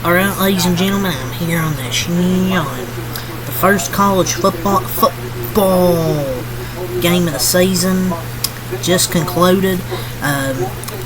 Alright, ladies and gentlemen, I'm here on the first college football game of the season just concluded.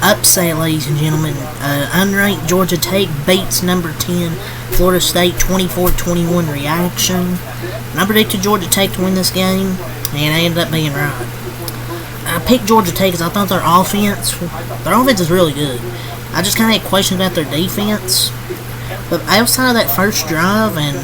Upset, ladies and gentlemen. Unranked Georgia Tech beats number 10 Florida State 24-21 reaction. And I predicted Georgia Tech to win this game, and I ended up being right. I picked Georgia Tech because I thought their offense is really good. I just kind of had questions about their defense. But outside of that first drive and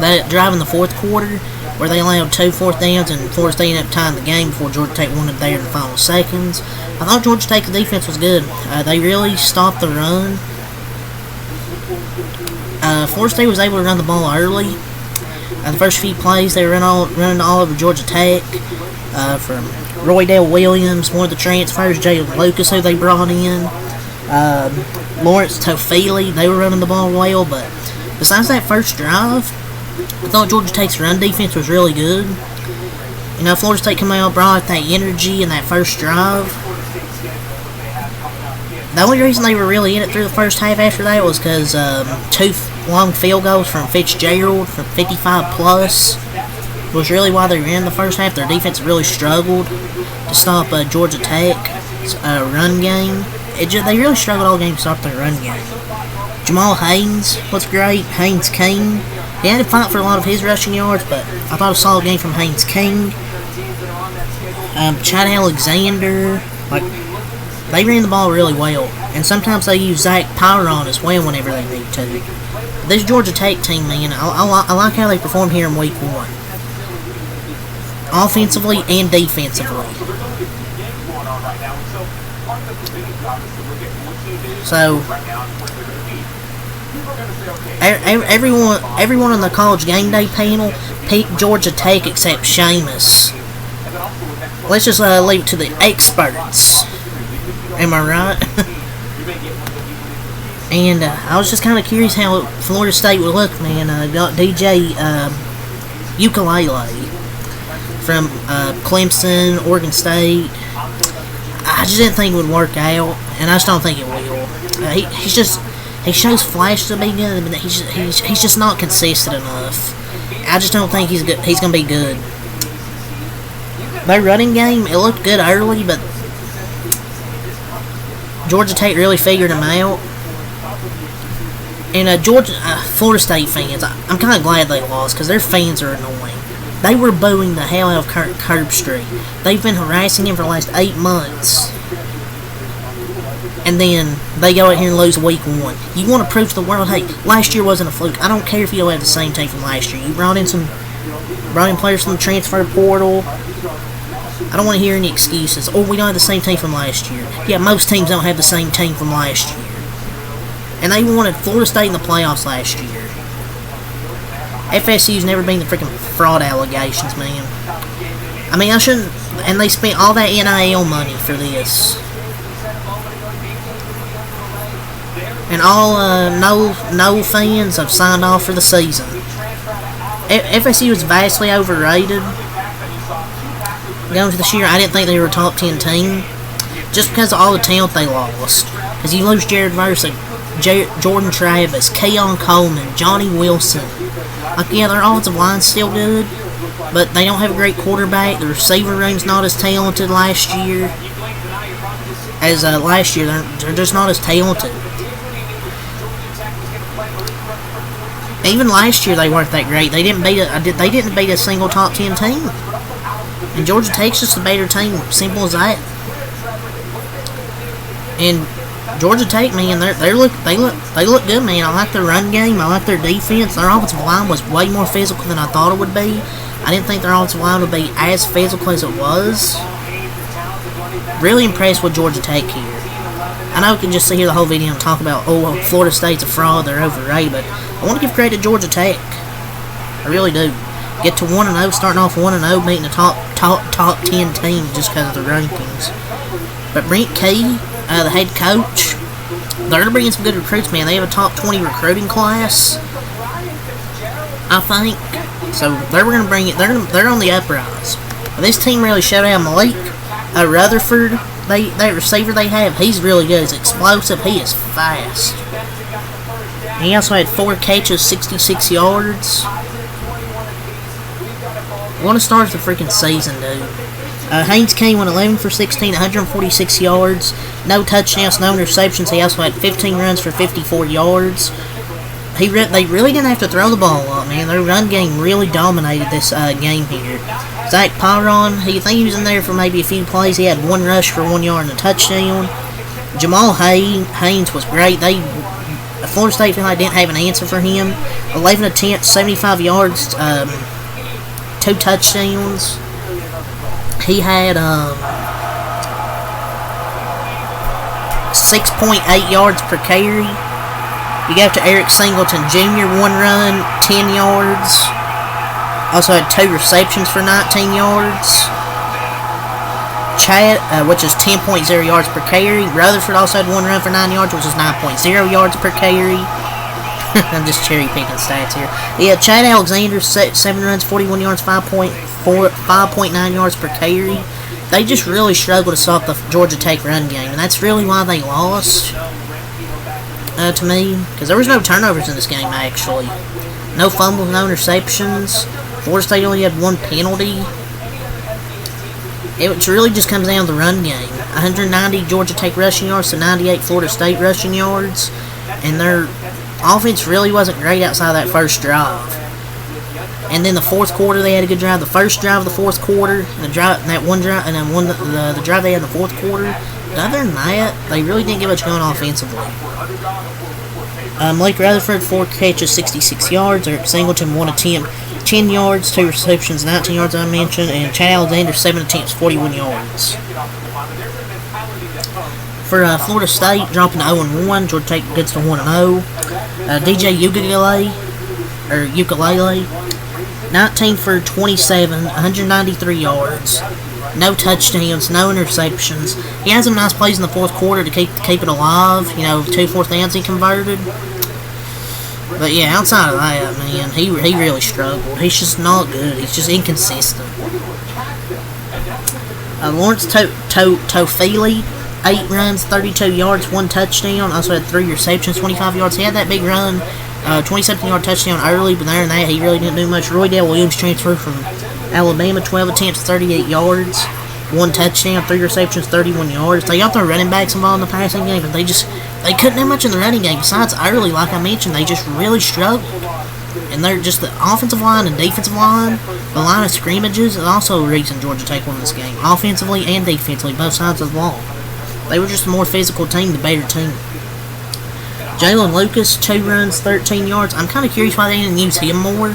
that drive in the fourth quarter, where they allowed 2 fourth downs and Florida State ended up tying the game before Georgia Tech won it there in the final seconds, I thought Georgia Tech's defense was good. They really stopped the run. Florida State was able to run the ball early. The first few plays, they were running all over Georgia Tech. From Roydell Williams, one of the transfers, Jalen Lucas, who they brought in. Lawrence Tofili, they were running the ball well, but besides that first drive, I thought Georgia Tech's run defense was really good. You know, Florida State came out, brought that energy in that first drive. The only reason they were really in it through the first half after that was because 2 long field goals from Fitzgerald from 55 plus was really why they were in the first half. Their defense really struggled to stop Georgia Tech's run game. They really struggled all game to stop their run game. Jamal Haynes was great. Haynes King. He had to fight for a lot of his rushing yards, but I thought a solid game from Haynes King. Chad Alexander. They ran the ball really well. And sometimes they use Zach Pyron as well whenever they need to. This Georgia Tech team, man, I like how they performed here in week 1. Offensively and defensively. So, everyone on the college game day panel picked Georgia Tech except Seamus. Let's just leave it to the experts. Am I right? And I was just kind of curious how Florida State would look, man. Got DJ Ukulele from Clemson, Oregon State. I just didn't think it would work out, and I just don't think it will. He shows flashes to be good, but he's just not consistent enough. I just don't think he's gonna be good. Their running game, it looked good early, but Georgia Tech really figured him out. And Florida State fans, I'm kind of glad they lost because their fans are annoying. They were booing the hell out of Herbstreit. They've been harassing him for the last 8 months. And then they go out here and lose week 1. You want to prove to the world, hey, last year wasn't a fluke. I don't care if you don't have the same team from last year. You brought in players from the transfer portal. I don't want to hear any excuses. Oh, we don't have the same team from last year. Yeah, most teams don't have the same team from last year. And they wanted Florida State in the playoffs last year. FSU's never been the freaking fraud allegations, man. I mean, I shouldn't... And they spent all that NIL money for this. And all no fans have signed off for the season. FSU is vastly overrated. Going to this year, I didn't think they were a top 10 team. Just because of all the talent they lost. Because you lose Jared Versa, Jordan Travis, Keon Coleman, Johnny Wilson. Yeah, their offensive line's still good, but they don't have a great quarterback. The receiver room's not as talented last year. Last year, they're just not as talented. Even last year, they weren't that great. They didn't beat a single top 10 team. And Georgia Tech's just a better team. Simple as that. And Georgia Tech, man, they look good, man. I like their run game. I like their defense. Their offensive line was way more physical than I thought it would be. I didn't think their offensive line would be as physical as it was. Really impressed with Georgia Tech here. I know we can just sit here the whole video and talk about, oh, Florida State's a fraud, they're overrated, but I want to give credit to Georgia Tech. I really do. Get to 1-0, starting off 1-0, beating the top 10 team just because of the rankings. But Brent Key, the head coach, they're bringing some good recruits, man. They have a top 20 recruiting class, I think. So they're going to bring it. They're on the uprise. This team really showed out. Malik Rutherford, that receiver they have, he's really good. He's explosive. He is fast. He also had 4 catches, 66 yards. What a start to the freaking season, dude. Haynes King went 11 for 16, 146 yards. No touchdowns, no interceptions. He also had 15 runs for 54 yards. They really didn't have to throw the ball up, man. Their run game really dominated this game here. Zach Pyron, I think he was in there for maybe a few plays. He had 1 rush for 1 yard and a touchdown. Jamal Haynes was great. Florida State felt like didn't have an answer for him. 11 attempts, 75 yards, 2 touchdowns. He had 6.8 yards per carry. You go to Eric Singleton Jr., 1 run, 10 yards. Also had 2 receptions for 19 yards. Chad, which is 10.0 yards per carry. Rutherford also had 1 run for 9 yards, which is 9.0 yards per carry. I'm just cherry picking stats here. Yeah, Chad Alexander, 7 runs, 41 yards, 5.9 yards per carry. They just really struggled to stop the Georgia Tech run game, and that's really why they lost. To me, because there was no turnovers in this game, actually. No fumbles, no interceptions. Florida State only had 1 penalty. It really just comes down to the run game. 190 Georgia Tech rushing yards to 98 Florida State rushing yards. And their offense really wasn't great outside of that first drive. And then the fourth quarter, they had a good drive. The first drive of the fourth quarter, the drive they had in the fourth quarter. Other than that, they really didn't get much going offensively. Blake Rutherford, 4 catches, 66 yards. Eric Singleton, 1 attempt, 10 yards. 2 receptions, 19 yards, I mentioned. And Chad Alexander, 7 attempts, 41 yards. For Florida State, dropping to 0-1. Georgia Tech gets to 1-0. DJ Ukulele, 19 for 27, 193 yards. No touchdowns, no interceptions. He had some nice plays in the fourth quarter to keep it alive. 2 fourth downs he converted. But yeah, outside of that, man, he really struggled. He's just not good. He's just inconsistent. Lawrence Tofili, 8 runs, 32 yards, 1 touchdown. Also had 3 receptions, 25 yards. He had that big run, 27-yard touchdown early, but there and that, he really didn't do much. Roydell Williams transferred from Alabama, 12 attempts, 38 yards, 1 touchdown, 3 receptions, 31 yards. They got their running backs involved in the passing game, but they couldn't have much in the running game. Besides early, like I mentioned, they just really struggled. And they're just the offensive line and defensive line, the line of scrimmages is also the reason Georgia Tech won this game. Offensively and defensively, both sides of the ball. They were just a more physical team, the better team. Jalen Lucas, 2 runs, 13 yards. I'm kind of curious why they didn't use him more.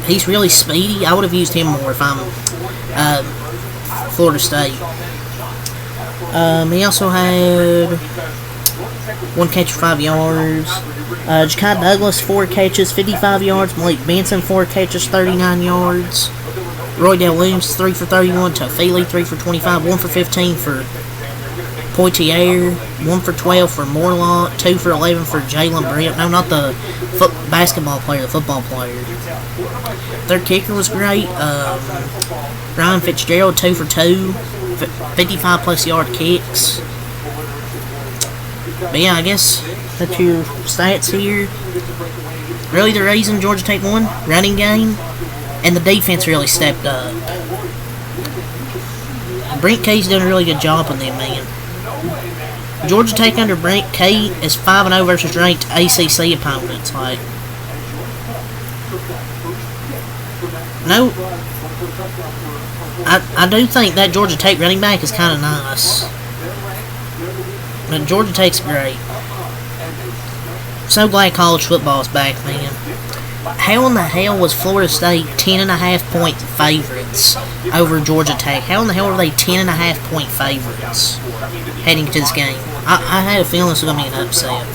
He's really speedy. I would have used him more if I'm Florida State. He also had 1 catch for 5 yards. Ja'Kai Douglas, 4 catches, 55 yards. Malik Benson, 4 catches, 39 yards. Roydell Williams, 3 for 31. Tofili, 3 for 25. 1 for 15 for Poitier. 1 for 12 for Morlock. 2 for 11 for Jalen Britt. No, not the basketball player, the football player. Their kicker was great. Ryan Fitzgerald, 2 for 2. 55 plus yard kicks. But yeah, I guess that's your stats here. Really the reason Georgia Tech won, running game, and the defense really stepped up. Brent Kay's doing a really good job on them, man. Georgia Tech under Brent Kay is 5-0 versus ranked ACC opponents. No, I do think that Georgia Tech running back is kind of nice. But Georgia Tech's great. So glad college football is back, man. How in the hell was Florida State 10.5-point favorites over Georgia Tech? How in the hell are they 10.5-point favorites heading to this game? I had a feeling this was going to be an upset.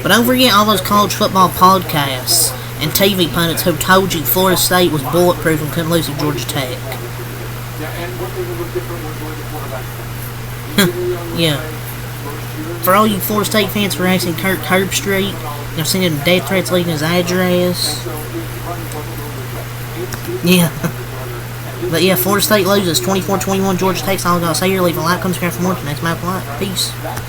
But don't forget all those college football podcasts and TV pundits who told you Florida State was bulletproof and couldn't lose to Georgia Tech. Yeah. For all you Florida State fans for asking Kirk Herbstreit, sending him death threats leaving his address. Yeah. But yeah, Florida State loses 24-21. Georgia takes all I gotta say here. Leave a like, comment, subscribe for more. Next map, like. Peace.